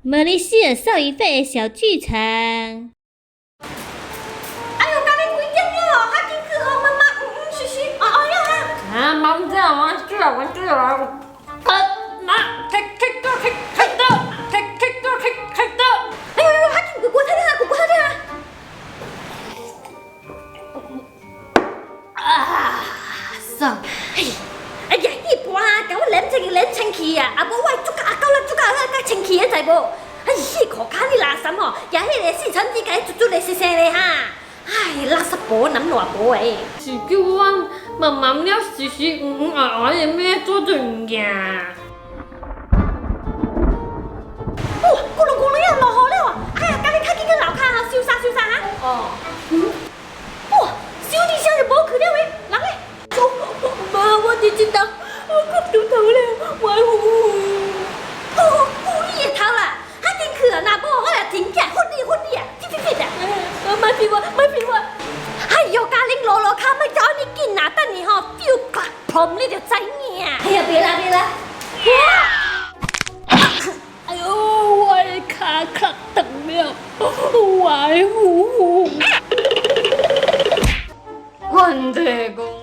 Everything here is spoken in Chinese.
马来西亚邵一费小剧场。哎呦，咖喱鬼点了，还挺可好，妈妈，嘘嘘，哦呀哈。啊，妈妈这样玩具了，玩具了。妈，开的。哎呦，还挺哥哥他的哈，哥哥他的哈。啊，爽。哎呀，你婆啊，搞我冷清气啊，啊无我捉阿狗啦，捉阿清气的知无？哎，迄裤骹你垃圾吼，也迄个四川子甲伊煮来洗洗咧哈。哎，垃圾婆諗偌婆诶。是叫我慢慢了洗洗的咩做阵呀？哦，咕嚕呀，落雨了啊！哎呀，赶紧快去楼骹哈，收衫哈。哦。哇，小弟声就无去了喂，人咧？妈，我就知道，我磕到头了，我呼你个头啦！还真去啊，那无我也停起来，呼你啊，fit啊！莫骗我！哎呦，家玲落骹，莫走你紧啊，等你吼丢壳碰你就知影。哎呀，别啦！哎呦，我的脚壳疼了，我的呼。我这个。